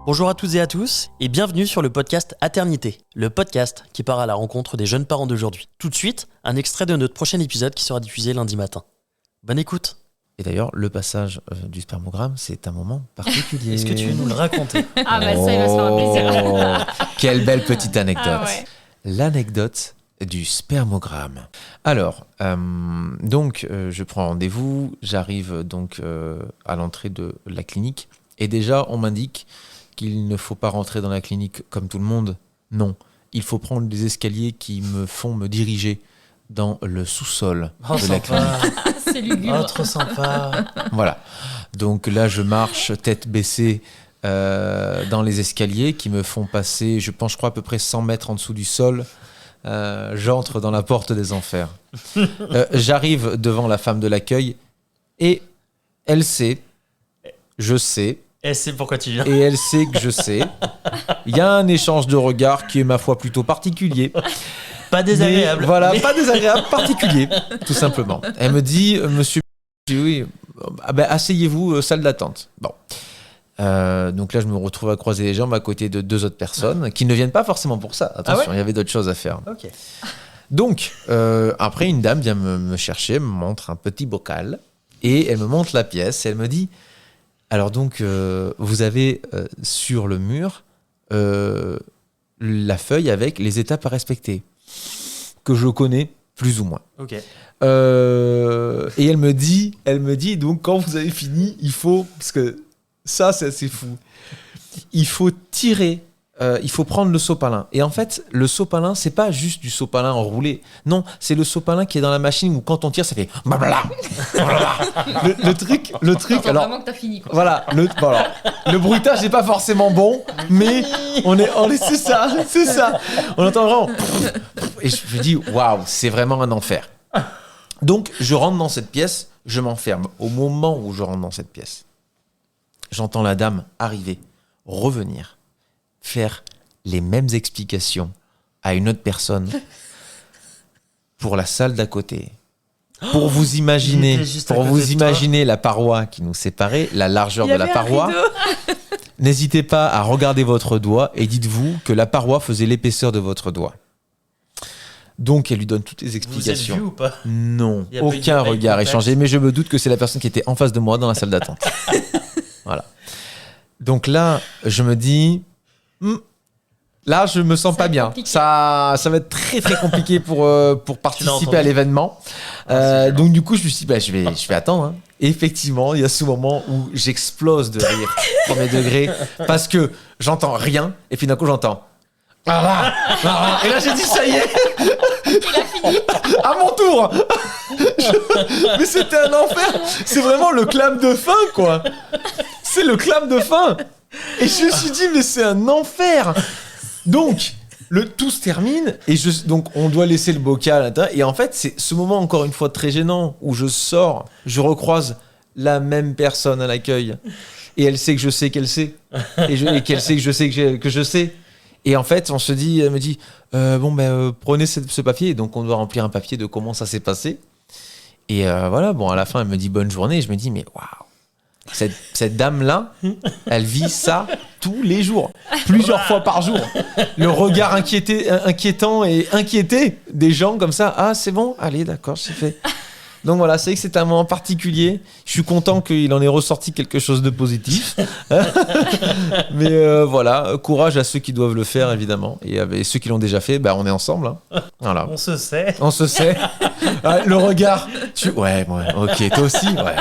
Bonjour à toutes et à tous et bienvenue sur le podcast Aternité, le podcast qui part à la rencontre des jeunes parents d'aujourd'hui. Tout de suite, un extrait de notre prochain épisode qui sera diffusé lundi matin. Bonne écoute. Et d'ailleurs, le passage du spermogramme, c'est un moment particulier. Est-ce que tu veux nous le raconter ? Ah bah ça, il va se faire un plaisir. Quelle belle petite anecdote. Ah ouais. L'anecdote du spermogramme. Alors, je prends rendez-vous, j'arrive donc à l'entrée de la clinique et déjà, on m'indique qu'il ne faut pas rentrer dans la clinique comme tout le monde. Non, il faut prendre des escaliers qui me font me diriger dans le sous-sol de la clinique. C'est lugubre. Oh, trop sympa. Voilà. Donc là, je marche tête baissée dans les escaliers qui me font passer, je crois à peu près 100 mètres en dessous du sol. J'entre dans la porte des enfers. J'arrive devant la femme de l'accueil et elle sait, je sais, Et c'est pourquoi tu viens. et elle sait que je sais. Il y a un échange de regards qui est, ma foi, plutôt particulier. Pas désagréable. Mais voilà, pas désagréable, particulier, tout simplement. Elle me dit, monsieur, oui, asseyez-vous, salle d'attente. Bon. Donc là, je me retrouve à croiser les jambes à côté de deux autres personnes qui ne viennent pas forcément pour ça. Attention, il y avait d'autres choses à faire. Ok. Donc, après, une dame vient me chercher, me montre un petit bocal et elle me montre la pièce. Et elle me dit, alors donc, vous avez sur le mur la feuille avec les étapes à respecter, que je connais plus ou moins. Ok. Et elle me dit, donc quand vous avez fini, il faut, parce que ça c'est assez fou, il faut tirer, il faut prendre le sopalin. Et en fait, le sopalin, c'est pas juste du sopalin enroulé. Non, c'est le sopalin qui est dans la machine où quand on tire, ça fait blablabla. Le truc. Faut Alors, vraiment que t'as fini, quoi. voilà, le bruitage n'est pas forcément bon, mais c'est ça. On entend vraiment. Et je me dis, waouh, c'est vraiment un enfer. Donc, je rentre dans cette pièce, je m'enferme. Au moment où je rentre dans cette pièce, j'entends la dame arriver, revenir, faire les mêmes explications à une autre personne pour la salle d'à côté. Pour vous imaginer, il était juste à côté de toi. la paroi qui nous séparait, la largeur de la paroi. N'hésitez pas à regarder votre doigt et dites-vous que la paroi faisait l'épaisseur de votre doigt. Donc, elle lui donne toutes les Vous êtes explications. vu ou pas ? Non, Il y a pas eu de aucun eye regard contact. échangé, mais je me doute que c'est la personne qui était en face de moi dans la salle d'attente. Voilà. Donc là, je me dis, là, je me sens pas bien. compliqué. Ça va être très très compliqué pour participer entendu. à l'événement. c'est gênant. Donc du coup, je me suis dit, je vais attendre. Hein. Et effectivement, il y a ce moment où j'explose de rire, premier degré, parce que j'entends rien, et puis d'un coup, j'entends. Et là, j'ai dit, ça y est. À mon tour. Mais c'était un enfer. C'est vraiment le clap de fin, quoi. C'est le clap de fin. Et je me suis dit, mais c'est un enfer. Donc, tout se termine. Et donc, on doit laisser le bocal à l'intérieur. Et en fait, c'est ce moment, encore une fois, très gênant, où je sors, je recroise la même personne à l'accueil. Et elle sait que je sais qu'elle sait. Et qu'elle sait que je sais que je sais. Et en fait, elle me dit, prenez ce papier. Et donc, on doit remplir un papier de comment ça s'est passé. Et voilà, à la fin, elle me dit bonne journée. Et je me dis, mais waouh, cette dame-là, elle vit ça tous les jours, plusieurs fois par jour. Le regard inquiétant et inquiété des gens comme ça. Ah, c'est bon, allez, d'accord, c'est fait. Donc voilà, c'est que c'est un moment particulier. Je suis content qu'il en ait ressorti quelque chose de positif. Mais voilà, courage à ceux qui doivent le faire, évidemment. Et ceux qui l'ont déjà fait, on est ensemble. Hein. Voilà. On se sait. On se sait. Le regard. Ouais, ok, toi aussi, ouais.